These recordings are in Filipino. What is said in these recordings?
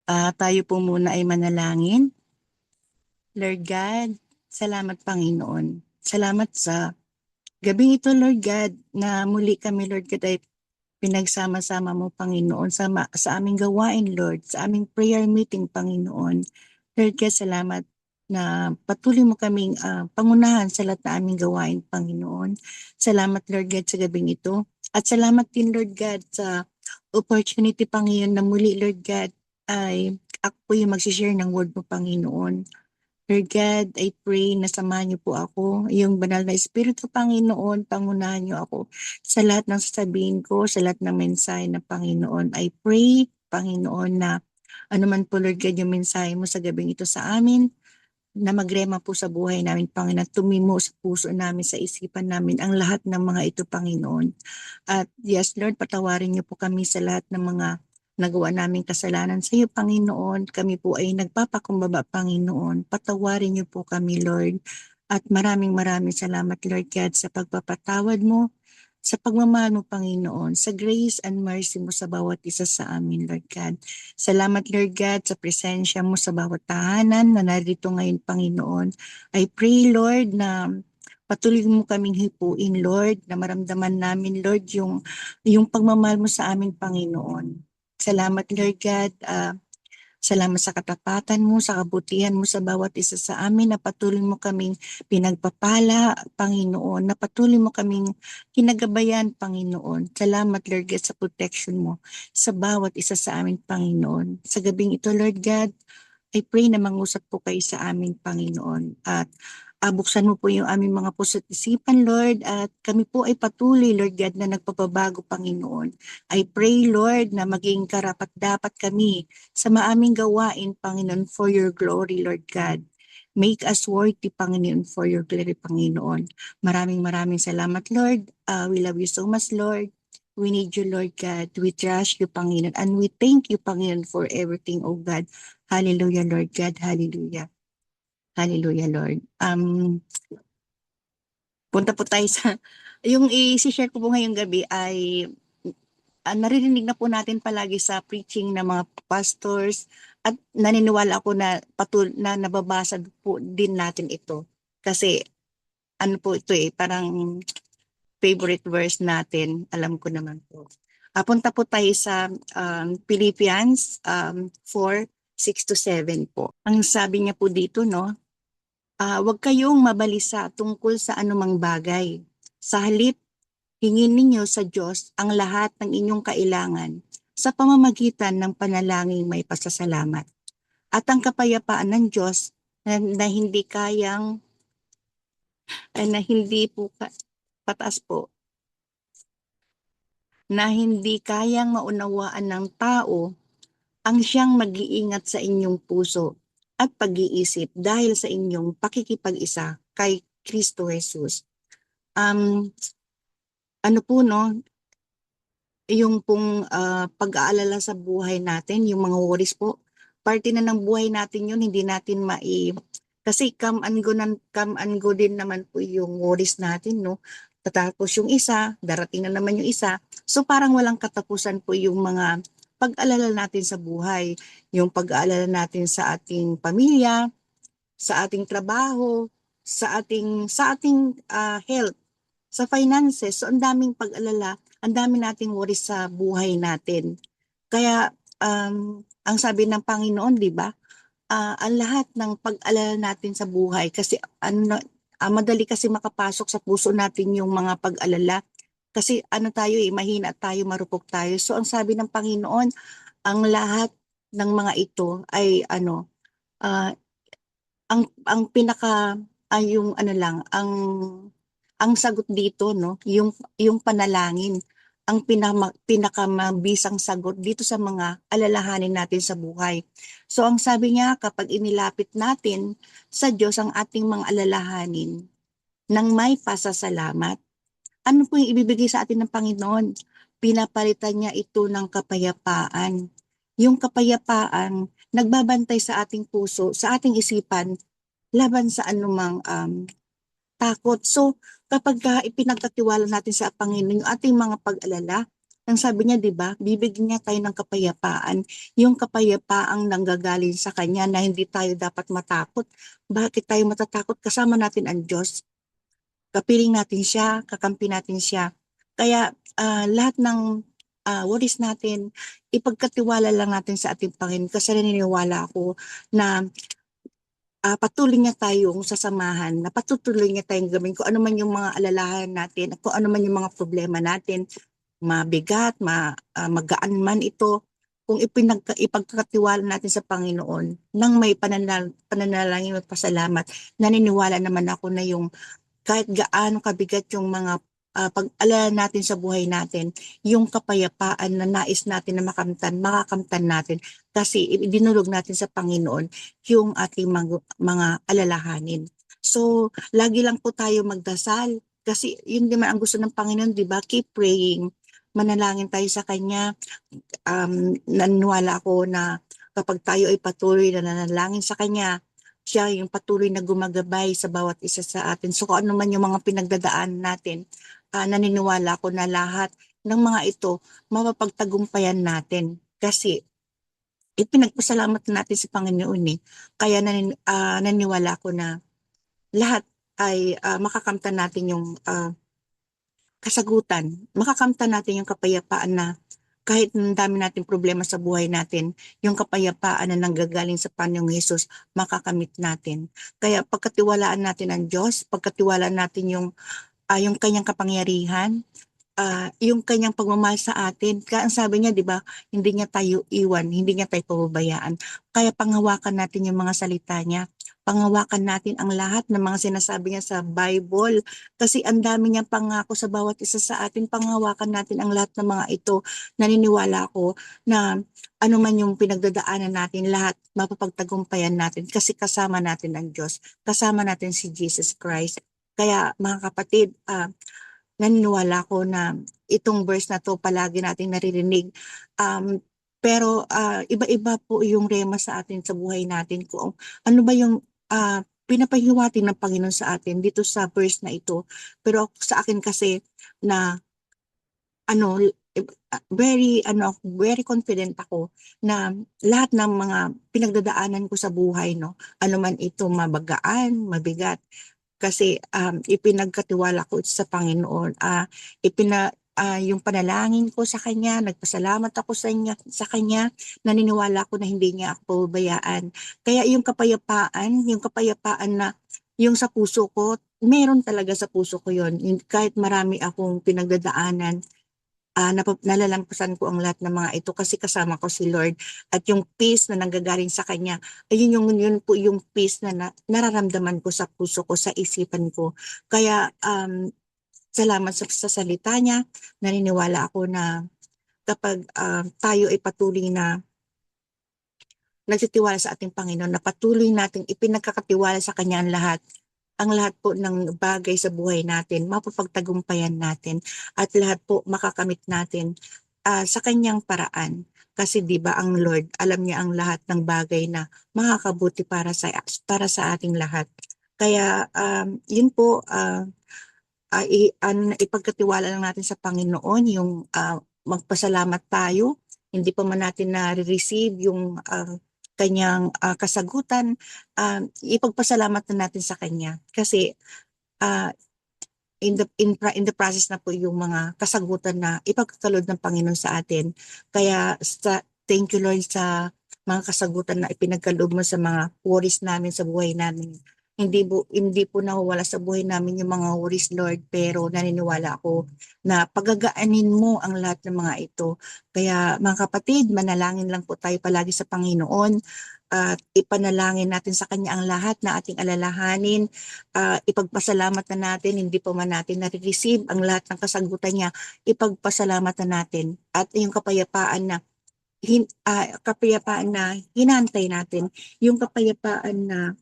Tayo po muna ay manalangin. Lord God, salamat Panginoon. Salamat sa gabing ito, Lord God, na muli kami, Lord God, ay pinagsama-sama mo, Panginoon, sa aming gawain, Lord, sa aming prayer meeting, Panginoon. Lord God, salamat na patuloy mo kaming pangunahan sa lahat na aming gawain, Panginoon. Salamat, Lord God, sa gabing ito. At salamat din, Lord God, sa opportunity, Panginoon, na muli, Lord God, ay ako po yung magsishare ng word mo, Panginoon. Lord God, I pray na samahan niyo po ako, yung banal na Espiritu, Panginoon, pangunahan niyo ako sa lahat ng sasabihin ko, sa lahat ng mensahe na Panginoon. I pray, Panginoon, na ano man po, Lord God, yung mensahe mo sa gabing ito sa amin, na magrema po sa buhay namin, Panginoon, at tumimo sa puso namin, sa isipan namin, ang lahat ng mga ito, Panginoon. At yes, Lord, patawarin niyo po kami sa lahat ng mga nagawa naming kasalanan sa iyo, Panginoon. Kami po ay nagpapakumbaba, Panginoon. Patawarin niyo po kami, Lord. At maraming maraming salamat, Lord God, sa pagpapatawad mo, sa pagmamahal mo, Panginoon, sa grace and mercy mo sa bawat isa sa amin, Lord God. Salamat, Lord God, sa presensya mo sa bawat tahanan na narito ngayon, Panginoon. I pray, Lord, na patuloy mo kaming hipuin, Lord, na maramdaman namin, Lord, yung pagmamahal mo sa aming Panginoon. Salamat, Lord God. Salamat sa katapatan mo, sa kabutihan mo sa bawat isa sa amin, na patuloy mo kaming pinagpapala, Panginoon, na patuloy mo kaming kinagabayan, Panginoon. Salamat, Lord God, sa protection mo sa bawat isa sa amin, Panginoon. Sa gabing ito, Lord God, I pray na mangusap po kayo sa amin, Panginoon. At buksan mo po yung aming mga puso't isipan, Lord, at kami po ay patuloy, Lord God, na nagpapabago, Panginoon. I pray, Lord, na maging karapat-dapat kami sa maaming gawain, Panginoon, for your glory, Lord God. Make us worthy, Panginoon, for your glory, Panginoon. Maraming maraming salamat, Lord. We love you so much, Lord. We need you, Lord God. We trust you, Panginoon. And we thank you, Panginoon, for everything, oh God. Hallelujah, Lord God. Hallelujah. Hallelujah, Lord. Punta po tayo sa... Yung i-share ko po ngayong gabi ay naririnig na po natin palagi sa preaching ng mga pastors, at naniniwala ako na na nababasa po din natin ito. Kasi ano po ito parang favorite verse natin, alam ko naman po. Punta po tayo sa Philippians 4, 6 to 7 po. Ang sabi niya po dito, no, huwag kayong mabalisa tungkol sa anumang bagay. Sa halip, hingin ninyo sa Diyos ang lahat ng inyong kailangan sa pamamagitan ng panalangin may pasasalamat. At ang kapayapaan ng Diyos na hindi kayang, na hindi po patas po, na hindi kayang maunawaan ng tao, ang siyang mag-iingat sa inyong puso at pag-iisip dahil sa inyong pakikipag-isa kay Kristo Jesus. Ano po, no, yung pong pag-aalala sa buhay natin, yung mga worries po, parte na ng buhay natin yun, hindi natin kasi come and go din naman po yung worries natin, no? Tatapos yung isa, darating na naman yung isa. So parang walang katapusan po yung mga pag-alala natin sa buhay, yung pag-aalala natin sa ating pamilya, sa ating trabaho, sa ating health, sa finances. So ang daming pag-alala, ang dami nating worries sa buhay natin. Kaya ang sabi ng Panginoon, 'di ba? Ang lahat ng pag-alala natin sa buhay, kasi madali kasi makapasok sa puso natin yung mga pag-alala. Kasi ano tayo mahina tayo, marupok tayo. So ang sabi ng Panginoon, ang lahat ng mga ito ay ah, ang pinaka ay yung ano lang, ang sagot dito, no, yung panalangin, ang pinakamabisang sagot dito sa mga alalahanin natin sa buhay. So ang sabi niya, kapag inilapit natin sa Diyos ang ating mga alalahanin ng may pasasalamat, ano po yung ibibigay sa atin ng Panginoon? Pinapalitan niya ito ng kapayapaan. Yung kapayapaan, nagbabantay sa ating puso, sa ating isipan, laban sa anumang takot. So, kapag ipinagkatiwala natin sa Panginoon yung ating mga pag-alala, Ang sabi niya, 'di ba, bibigyan niya tayo ng kapayapaan, yung kapayapaang nanggagaling sa kanya na hindi tayo dapat matakot. Bakit tayo matatakot? Kasama natin ang Diyos. Kapiling natin siya, kakampi natin siya. Kaya lahat ng worries natin, ipagkatiwala lang natin sa ating Panginoon kasi naniniwala ako na patuloy niya tayong sasamahan, na patutuloy niya tayong gawin kung ano man yung mga alalahan natin, kung ano man yung mga problema natin, mabigat, magaan man ito, kung ipagkatiwala natin sa Panginoon, nang may pananalangin at pasalamat, naniniwala naman ako na yung kahit gaano kabigat yung mga pag-alala natin sa buhay natin, yung kapayapaan na nais natin na makakamtan natin kasi idinulog natin sa Panginoon yung ating mga alalahanin. So, lagi lang po tayo magdasal kasi yun naman ang gusto ng Panginoon, di ba? Keep praying. Manalangin tayo sa Kanya. Naniniwala ako na kapag tayo ay patuloy na nanalangin sa Kanya, siya yung patuloy na gumagabay sa bawat isa sa atin. So kung ano man yung mga pinagdadaan natin, naniniwala ko na lahat ng mga ito mapapagtagumpayan natin. Kasi ipinagpasalamat natin sa Panginoon eh. Kaya naniniwala ko na lahat ay makakamtan natin yung kasagutan. Makakamtan natin yung kapayapaan na kahit ang dami nating problema sa buhay natin, yung kapayapaan na nanggagaling sa Panginoong Hesus, makakamit natin. Kaya pagkatiwalaan natin ang Diyos, pagkatiwalaan natin yung kanyang kapangyarihan, yung kanyang pagmamahal sa atin. Kaya ang sabi niya, di ba, hindi niya tayo iwan, hindi niya tayo pababayaan. Kaya panghawakan natin yung mga salita niya. Panghawakan natin ang lahat ng mga sinasabi niya sa Bible. Kasi ang dami niyang pangako sa bawat isa sa atin. Panghawakan natin ang lahat ng mga ito. Naniniwala ako na ano man yung pinagdadaanan natin, lahat mapapagtagumpayan natin kasi kasama natin ang Diyos. Kasama natin si Jesus Christ. Kaya mga kapatid, naniniwala ko na itong verse na to palagi nating naririnig. Pero iba-iba po yung rema sa atin sa buhay natin kung ano ba yung pinapahiwatig ng Panginoon sa atin dito sa verse na ito. Pero sa akin kasi na ano very confident ako na lahat ng mga pinagdadaanan ko sa buhay, no, ano man ito mabagaan, mabigat, kasi ipinagkatiwala ko sa Panginoon. Yung panalangin ko sa Kanya, nagpasalamat ako sa Kanya, naniniwala ko na hindi niya ako pababayaan. Kaya yung kapayapaan na yung sa puso ko, meron talaga sa puso ko yon. Kahit marami akong pinagdadaanan, nalalampasan ko ang lahat ng mga ito kasi kasama ko si Lord at yung peace na nanggagaling sa Kanya, ayun yun po yung peace na, nararamdaman ko sa puso ko, sa isipan ko. Kaya salamat sa salita niya, naniniwala ako na kapag tayo ay patuloy na nagtitiwala sa ating Panginoon, na patuloy nating ipinagkakatiwala sa Kanya ang lahat po ng bagay sa buhay natin, mapapagtagumpayan natin at lahat po makakamit natin sa Kanyang paraan. Kasi 'di ba ang Lord, alam niya ang lahat ng bagay na makakabuti para sa ating lahat. Kaya yun po, ipagkatiwala lang natin sa Panginoon yung magpasalamat tayo. Hindi pa man natin na-receive yung kanyang kasagutan, ipagpasalamat na natin sa kanya. Kasi uh, in the process na po yung mga kasagutan na ipagkakaloob ng Panginoon sa atin. Kaya thank you Lord sa mga kasagutan na ipinagkaloob mo sa mga worries namin sa buhay namin. Hindi po nawawala sa buhay namin yung mga worries, Lord, pero naniniwala ako na pagagaanin mo ang lahat ng mga ito. Kaya mga kapatid, manalangin lang po tayo palagi sa Panginoon at ipanalangin natin sa Kanya ang lahat na ating alalahanin. Ipagpasalamat na natin, hindi pa man natin na-receive ang lahat ng kasagutan niya, ipagpasalamat na natin. At yung kapayapaan na hinantay natin, yung kapayapaan na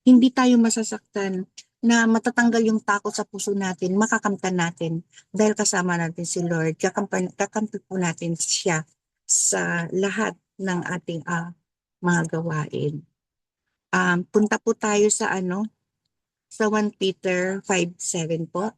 hindi tayo masasaktan, na matatanggal yung takot sa puso natin, makakamtan natin dahil kasama natin si Lord. Kakampi po natin siya sa lahat ng ating mga gawain. Punta po tayo sa 1 Peter 5:7 po.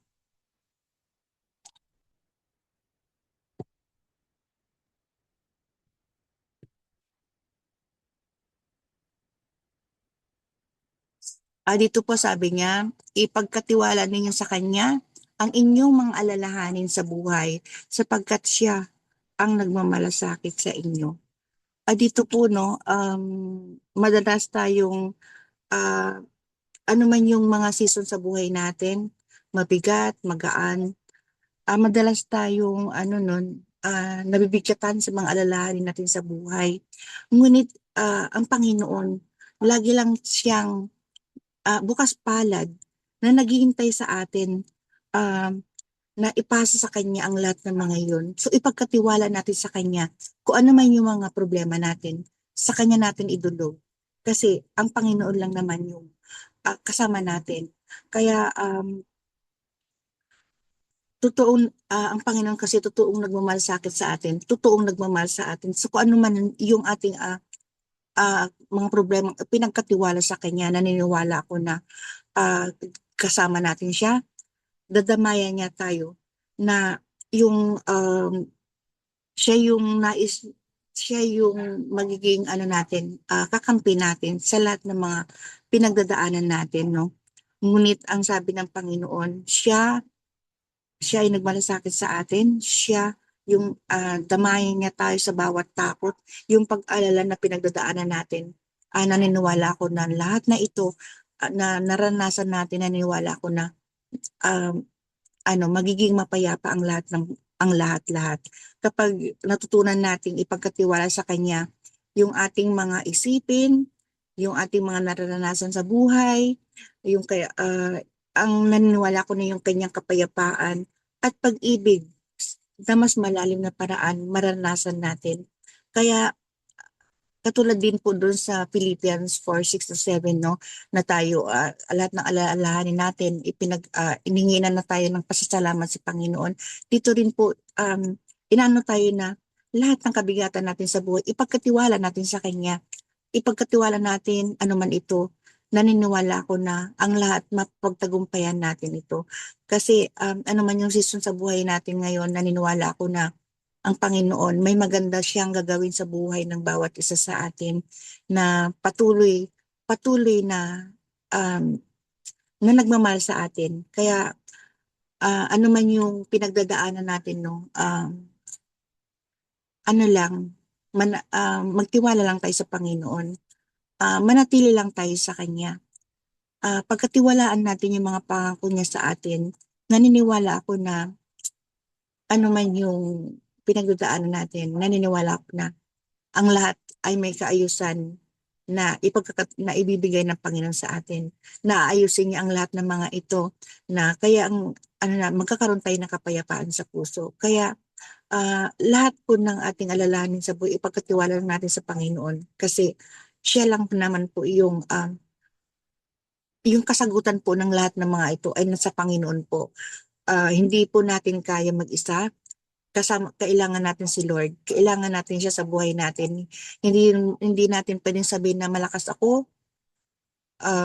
Dito po sabi niya, ipagkatiwala ninyo sa Kanya ang inyong mga alalahanin sa buhay sapagkat siya ang nagmamalasakit sa inyo. Dito po no, madalas tayong ah, ano man yung mga season sa buhay natin, mabigat, magaan, madalas tayong nabibigyatan sa mga alalahanin natin sa buhay. Ngunit ang Panginoon, lagi lang siyang bukas palad na naghihintay sa atin um, na ipasa sa Kanya ang lahat ng mga yun. So ipagkatiwala natin sa Kanya kung ano man yung mga problema natin, sa Kanya natin idulog. Kasi ang Panginoon lang naman yung kasama natin. Kaya ang Panginoon kasi totoong nagmamahal sa atin sa atin, totoong nagmamahal sa atin. So kung ano man yung ating mga problema, pinagkatiwala sa Kanya, naniniwala ako na ah, kasama natin siya, dadamayan niya tayo na yung siya yung nais siya yung magiging ano natin, kakampi natin sa lahat ng mga pinagdadaanan natin, no? Ngunit ang sabi ng Panginoon, siya ay nagmalasakit sa atin, siya yung damayan niya tayo sa bawat takot, yung pag-alala na pinagdadaanan natin. Naniniwala ako na lahat na ito na naranasan natin, naniniwala ako na um, magiging mapayapa ang lahat-lahat. Kapag natutunan nating ipagkatiwala sa Kanya yung ating mga isipin, yung ating mga nararanasan sa buhay, yung kaya ang naniniwala ko na yung Kanyang kapayapaan at pag-ibig na mas malalim na paraan maranasan natin. Kaya katulad din po doon sa Philippians 4:6-7, no, na tayo lahat ng alalahanin natin ininginan na tayo ng pasasalamat sa Panginoon. Dito rin po inano tayo na lahat ng kabigatan natin sa buhay ipagkatiwala natin sa Kanya. Ipagkatiwala natin ano man ito. Naniniwala ako na ang lahat mapagtagumpayan natin ito. Kasi ano man yung season sa buhay natin ngayon, naniniwala ako na ang Panginoon, may maganda siyang gagawin sa buhay ng bawat isa sa atin na patuloy um, na nagmamahal sa atin. Kaya ano man yung pinagdadaanan natin, no, ano lang, magtiwala lang tayo sa Panginoon. Manatili lang tayo sa Kanya. Pagkatiwalaan natin yung mga pangako niya sa atin, naniniwala ako na ano man yung pinagdadaanan natin, naniniwala ako na ang lahat ay may kaayusan na ibibigay ng Panginoon sa atin. Na aayusin niya ang lahat ng mga ito na kaya magkakaroon tayo ng kapayapaan sa puso. Kaya lahat po ng ating alalahanin sa buhay, ipagkatiwala lang natin sa Panginoon kasi siya lang naman po yung kasagutan po ng lahat ng mga ito ay nasa Panginoon po. Hindi po natin kaya mag-isa, kailangan natin si Lord. Kailangan natin siya sa buhay natin. Hindi natin pwedeng sabihin na malakas ako,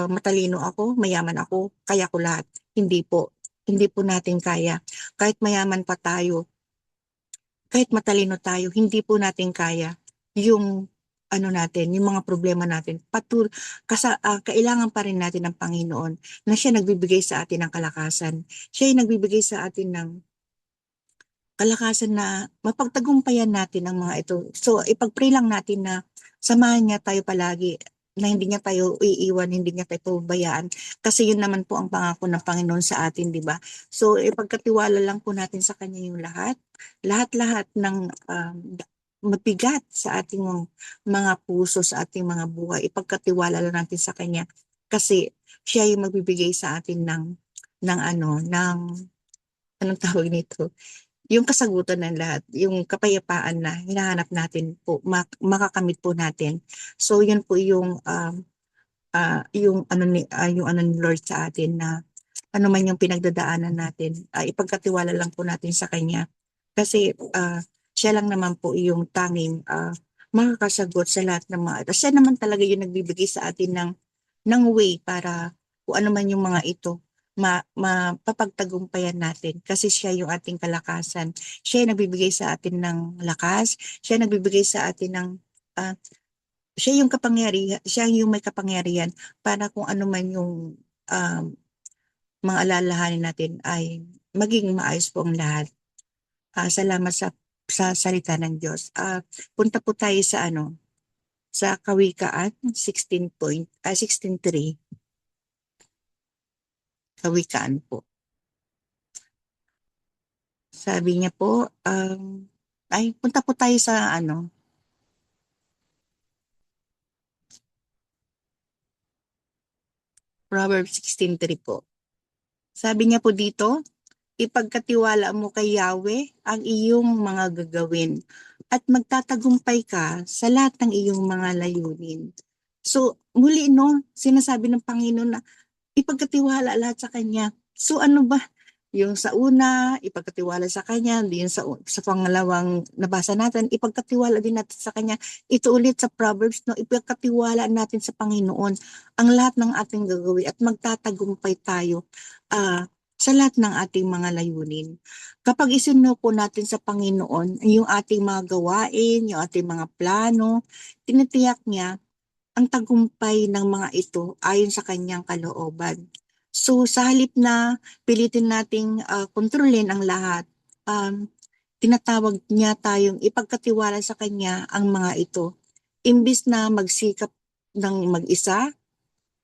matalino ako, mayaman ako, kaya ko lahat. Hindi po. Hindi po natin kaya. Kahit mayaman pa tayo, kahit matalino tayo, hindi po natin kaya yung yung mga problema natin. Kailangan pa rin natin ng Panginoon na siya nagbibigay sa atin ng kalakasan. Siya ay nagbibigay sa atin ng kalakasan na mapagtagumpayan natin ang mga ito. So, ipag-pray lang natin na samahan niya tayo palagi, na hindi niya tayo iiwan, hindi niya tayo pabayaan. Kasi yun naman po ang pangako ng Panginoon sa atin, di ba? So, ipagkatiwala lang po natin sa Kanya yung lahat. Lahat-lahat ng mabigat sa ating mga puso, sa ating mga buhay. Ipagkatiwala lang natin sa Kanya. Kasi siya yung magbibigay sa atin anong tawag nito? Yung kasagutan ng lahat, yung kapayapaan na hinahanap natin po, makakamit po natin. So yun po yung ano ni Lord sa atin na ano man yung pinagdadaanan natin, ipagkatiwala lang po natin sa Kanya. Kasi siya lang naman po yung tanging makakasagot sa lahat ng mga. Siya naman talaga yung nagbibigay sa atin ng way para kung ano man yung mga ito mapapagtagumpayan natin kasi siya yung ating kalakasan. Siya yung nagbibigay sa atin ng lakas, siya yung nagbibigay sa atin ng siya yung may kapangyarihan para kung ano man yung um, mga alalahanin natin ay maging maayos po ang lahat. Salamat sa salita ng Diyos. Punta po tayo sa sa Kawikaan 16:3. Kawikaan po. Sabi niya po, punta po tayo sa Proverbs 16:3 po. Sabi niya po dito, ipagkatiwala mo kay Yahweh ang iyong mga gagawin at magtatagumpay ka sa lahat ng iyong mga layunin. So, muli sinasabi ng Panginoon na ipagkatiwala lahat sa Kanya. So ano ba? Yung sa una, ipagkatiwala sa Kanya. Yung sa pangalawang nabasa natin, ipagkatiwala din natin sa Kanya. Ito ulit sa Proverbs, ipagkatiwala natin sa Panginoon ang lahat ng ating gagawin at magtatagumpay tayo sa lahat ng ating mga layunin. Kapag isinuko natin sa Panginoon yung ating mga gawain, yung ating mga plano, tinitiyak niya ang tagumpay ng mga ito ayon sa kanyang kalooban. So sa halip na pilitin nating kontrolin ang lahat, tinatawag niya tayong ipagkatiwala sa kanya ang mga ito. Imbis na magsikap ng mag-isa,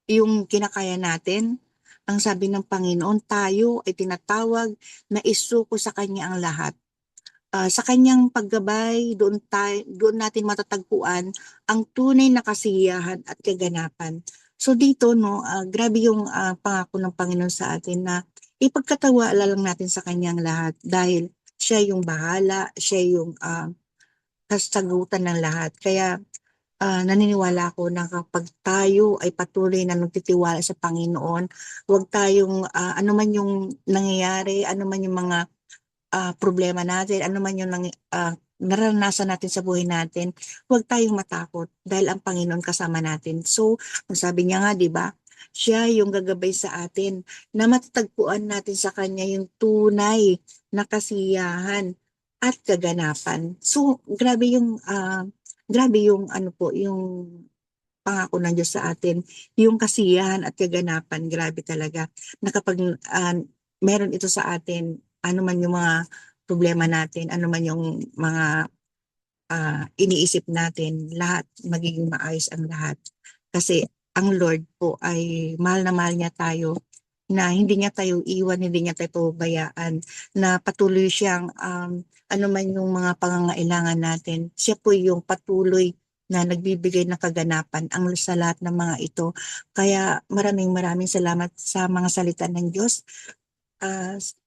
yung kinakaya natin, ang sabi ng Panginoon, tayo ay tinatawag na isuko sa kanya ang lahat. Sa kanyang paggabay, doon natin matatagpuan ang tunay na kasiyahan at kaganapan. So dito, grabe yung pangako ng Panginoon sa atin na ipagkatiwala lang natin sa kanyang lahat dahil siya yung bahala, siya yung kasagutan ng lahat. Kaya naniniwala ako na kapag tayo ay patuloy na nagtitiwala sa Panginoon, huwag tayong ano man yung nangyayari, ano man yung mga problema natin, ano man yung naranasan natin sa buhay natin, huwag tayong matakot dahil ang Panginoon kasama natin. So, ang sabi niya nga, di ba, siya yung gagabay sa atin na matatagpuan natin sa Kanya yung tunay na kasiyahan at kaganapan. So, grabe yung yung pangako ng Diyos sa atin, yung kasiyahan at kaganapan, grabe talaga. Na kapag meron ito sa atin, ano man yung mga problema natin, ano man yung mga iniisip natin, lahat magiging maayos ang lahat. Kasi ang Lord po ay mahal na mahal niya tayo, na hindi niya tayo iwan, hindi niya tayo pabayaan, na patuloy siyang ano man yung mga pangangailangan natin. Siya po yung patuloy na nagbibigay ng kaganapan ang sa lahat ng mga ito. Kaya maraming maraming salamat sa mga salita ng Diyos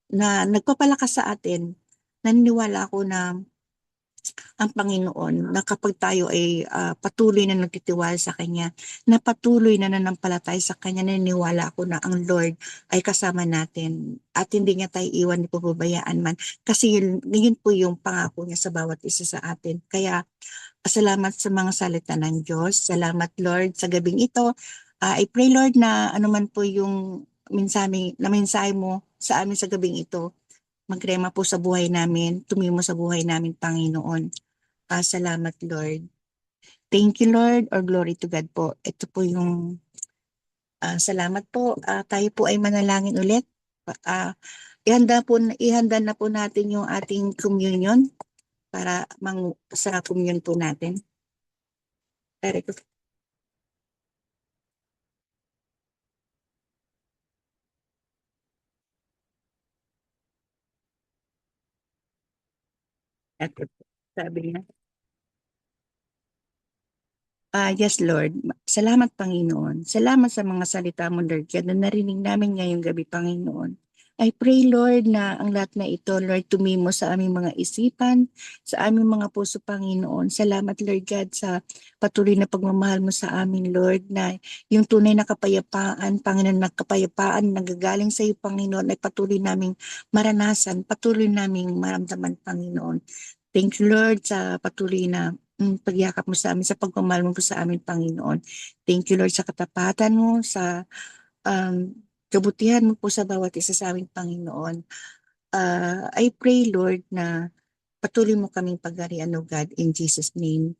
na nagpapalakas sa atin. Naniniwala ako na ang Panginoon na kapag tayo ay patuloy na nagtitiwala sa Kanya, na patuloy na nanampalataya sa Kanya, naniniwala ako na ang Lord ay kasama natin at hindi niya tayo iwan ni pababayaan man. Kasi yun po yung pangako niya sa bawat isa sa atin. Kaya salamat sa mga salita ng Diyos. Salamat Lord sa gabing ito. I pray Lord na ano man po yung mensahe mo sa amin sa gabing ito, magrema po sa buhay namin, tumimo sa buhay namin, Panginoon. Salamat, Lord. Thank you, Lord, or glory to God po. Ito po yung salamat po. Tayo po ay manalangin ulit. Ihanda na po natin yung ating communion para sa communion po natin. At sabi niya, yes, Lord. Salamat, Panginoon. Salamat sa mga salita mo, Lord, kaya na narinig namin ngayong gabi, Panginoon. I pray, Lord, na ang lahat na ito, Lord, tumimo sa aming mga isipan, sa aming mga puso, Panginoon. Salamat, Lord God, sa patuloy na pagmamahal mo sa amin, Lord, na yung tunay na kapayapaan, Panginoon, na kapayapaan nagagaling sa iyo, Panginoon, ay patuloy naming maranasan, patuloy naming maramdaman, Panginoon. Thank you, Lord, sa patuloy na pagyakap mo sa amin, sa pagmamahal mo po sa amin, Panginoon. Thank you, Lord, sa katapatan mo, sa kabutihan mo po sa bawat isa sa amin, Panginoon. I pray, Lord, na patuloy mo kaming pagharian, O God, in Jesus' name.